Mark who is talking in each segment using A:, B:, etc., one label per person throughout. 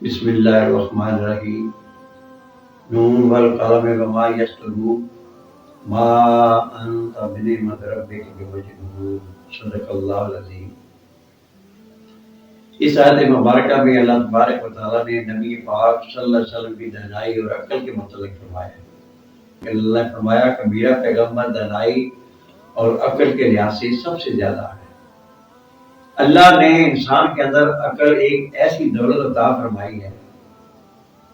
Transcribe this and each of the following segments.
A: بسم اللہ الرحمن الرحیم نون والقلم وما یسطرون ما انت بنعمت ربک بمجنون صدق اللہ العظیم۔ اس آیت مبارکہ میں اللہ تبارک و تعالیٰ نے نبی پاک صلی اللہ علیہ وسلم کی دانائی اور عقل کے متعلق فرمایا ہے۔ اللہ نے فرمایا کہ میرا پیغمبر دانائی اور عقل کے لحاظ سے سب سے زیادہ ہے۔ اللہ نے انسان کے اندر عقل ایک ایسی دولت عطا فرمائی ہے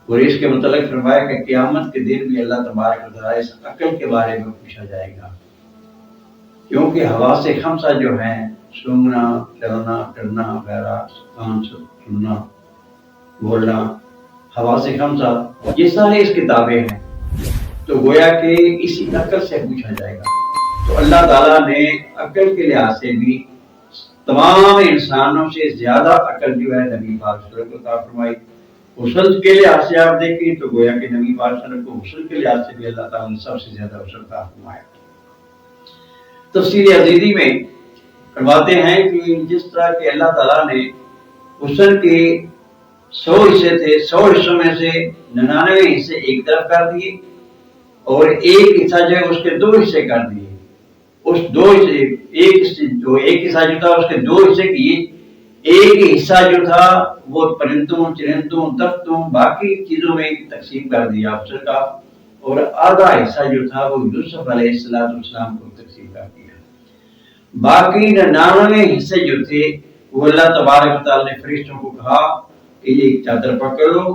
A: اور اس کے متعلق فرمایا کہ قیامت کے دن بھی اللہ تبارک و تعالیٰ اس عقل کے بارے میں پوچھا جائے گا، کیونکہ حواس خمسہ جو ہیں سونگنا، چلنا، پھرنا وغیرہ، کان سے سننا، بولنا، حواس خمسہ یہ سارے اس کتابیں ہیں، تو گویا کہ اسی عقل سے پوچھا جائے گا۔ تو اللہ تعالیٰ نے عقل کے لحاظ سے بھی تمام انسانوں سے زیادہ عقل جو ہے نبی پاک صلی اللہ علیہ وسلم کو عطا فرمائی۔ حسن کے لحاظ سے آپ دیکھیں تو گویا کہ نبی پاک صلی اللہ علیہ وسلم کو حسن کے لحاظ سے بھی اللہ تعالیٰ نے سب سے زیادہ حسن عطا فرمایا۔ تفسیر عزیزی میں فرماتے ہیں کہ جس طرح کہ اللہ تعالیٰ نے حسن کے 100 حصے تھے، 100 حصوں میں سے 99 حصے ایک طرف کر دیے اور ایک حصہ جو ہے اس کے 2 حصے کر دیے۔ اس 2 حصے ایک حصہ جو تھا اس کے 2 حصے کیے، ایک حصہ جو تھا وہ پرندوں، چرندوں، درختوں، باقی چیزوں میں تقسیم کر دیا افسر کا، اور آدھا حصہ جو تھا وہ یوسف علیہ السلام کو تقسیم کر دیا۔ باقی 99 حصے جو تھے وہ اللہ تبارک و تعالیٰ نے فرشتوں کو کہا کہ یہ چادر پکڑ لو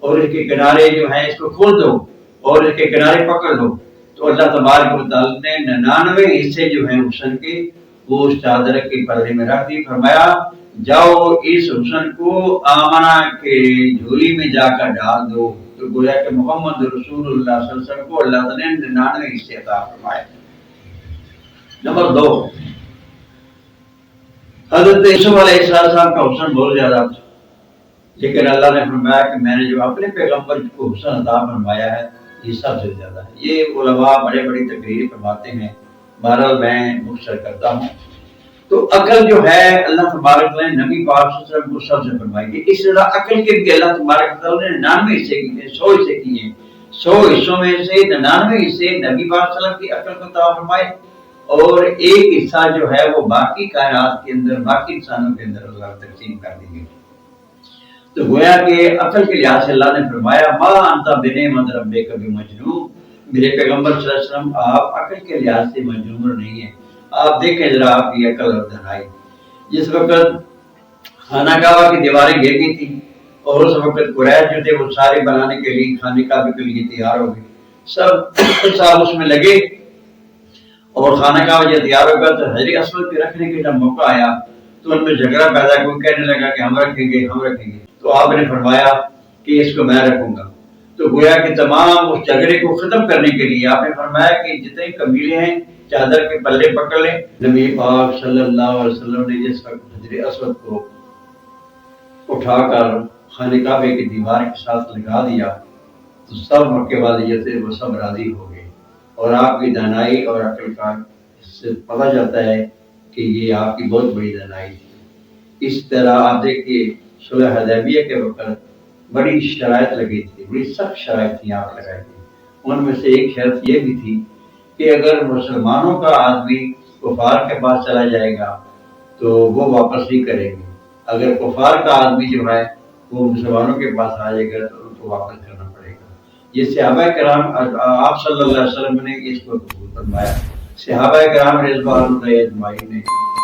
A: اور اس کے کنارے جو ہیں اس کو کھول دو اور اس کے کنارے پکڑ لو۔ تو اللہ تبارک و تعالیٰ نے 99 حصے جو ہیں حسن کے وہ اس چادر کے پردے میں رکھ دی۔ فرمایا جاؤ اس حسن کو آمنہ کے جھولی میں جا کر ڈال دو۔ تو گویا کہ محمد رسول اللہ صلی اللہ علیہ وسلم کو اللہ تعالیٰ نے 99 حصے عطا فرمائے۔ نمبر 2، حضرت یوسف علیہ السلام کا حسن بہت زیادہ تھا، لیکن اللہ نے فرمایا کہ میں نے جو اپنے پیغمبر کو حسن عطا فرمایا ہے یہ سب سے زیادہ ہے۔ یہ علماء بڑے بڑی تقریر فرماتے ہیں، بہرحال میں مختصر کرتا ہوں۔ تو عقل جو ہے اللہ تبارک نے نبی پاک صلی اللہ علیہ وسلم کو سب سے فرمائی ہے۔ اس طرح عقل کے بھی اللہ تبارک تعالیٰ نے 99 حصے کیے، 100 حصے کیے، 100 حصوں میں سے 99 حصے نبی پاک صلی اللہ علیہ وسلم کی عقل کو عطا فرمائے اور ایک حصہ جو ہے وہ باقی کائنات کے اندر، باقی انسانوں کے اندر اللہ تقسیم کر دی گئی۔ تو گویا کہ عقل کے لحاظ سے اللہ نے فرمایا ما انت بنعمت ربک بمجنون، میرے پیغمبر صلی اللہ علیہ وسلم آپ عقل کے لحاظ سے مجنون نہیں ہیں۔ آپ دیکھیں ذرا آپ کی عقل اور دانائی، جس وقت خانہ کعبہ کی دیواریں گر گئی تھی اور اس وقت قریش جو تھے وہ سارے بنانے کے لیے خانہ کعبہ کے لیے تیار ہو گئے، سب اس میں لگے اور خانہ کعبہ جب تیار ہو گیا تو حجر اسود پہ رکھنے کے جب موقع آیا تو ان میں جھگڑا پیدا، کوئی کہنے لگا کہ ہم رکھیں گے ہم رکھیں گے، تو آپ نے فرمایا کہ اس کو میں رکھوں گا۔ تو گویا کہ تمام اس جھگڑے کو ختم کرنے کے لیے آپ نے فرمایا کہ جتنے قبیلے ہیں چادر کے پلے پکڑ لیں۔ نبی پاک صلی اللہ علیہ وسلم نے جس وقت حجر اسود کو اٹھا کر خانہ کعبے کی دیوار کے ساتھ لگا دیا تو سب مکے والے جو تھے وہ سب راضی ہو گئے، اور آپ کی دانائی اور عقل کا اس سے پتہ چلتا ہے کہ یہ آپ کی بہت بڑی دانائی تھی۔ اس طرح آپ دیکھیے صلح حدیبیہ کے وقت بڑی شرائط لگی تھی، بڑی سخت شرائط تھی آپ لگائی تھی۔ ان میں سے ایک شرط یہ بھی تھی کہ اگر مسلمانوں کا آدمی کفار کے پاس چلا جائے گا تو وہ واپس نہیں کریں گے، اگر کفار کا آدمی جو ہے وہ مسلمانوں کے پاس آ جائے گا تو ان کو واپس کرنا پڑے گا۔ یہ صحابہ کرام آپ صلی اللہ علیہ وسلم نے اس کو قبول فرمایا۔ صحابہ کرام رضوان اللہ اجمعین نے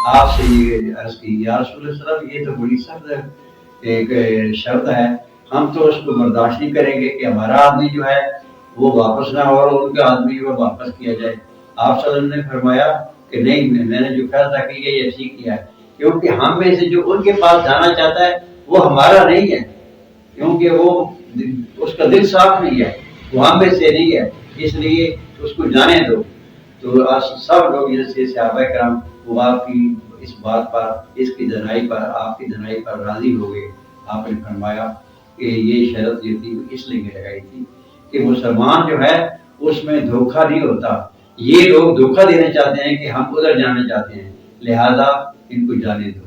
A: آپ سے یہ عرض کی یا رسول اللہ صلی اللہ علیہ وسلم یہ تو بڑی سخت ایک شرط ہے، ہم تو اس کو برداشت نہیں کریں گے کہ ہمارا آدمی جو ہے وہ واپس نہ ہو اور ان کا آدمی جو واپس کیا جائے۔ آپ صلی اللہ علیہ وسلم نے فرمایا کہ نہیں، میں نے جو فیصلہ کیا یہ ٹھیک کیا ہے، کیونکہ ہم میں سے جو ان کے پاس جانا چاہتا ہے وہ ہمارا نہیں ہے، کیونکہ وہ اس کا دل صاف نہیں ہے، وہ ہم میں سے نہیں ہے، اس لیے اس کو جانے دو۔ تو سب لوگ جیسے صحابہ کرام وہ آپ کی اس بات پر، اس کی دانائی پر، آپ کی دانائی پر راضی ہو گئے۔ آپ نے فرمایا کہ یہ شرط جو تھی اس لیے لگائی تھی کہ مسلمان جو ہے اس میں دھوکہ نہیں ہوتا، یہ لوگ دھوکہ دینا چاہتے ہیں کہ ہم ادھر جانا چاہتے ہیں، لہذا ان کو جانے دو۔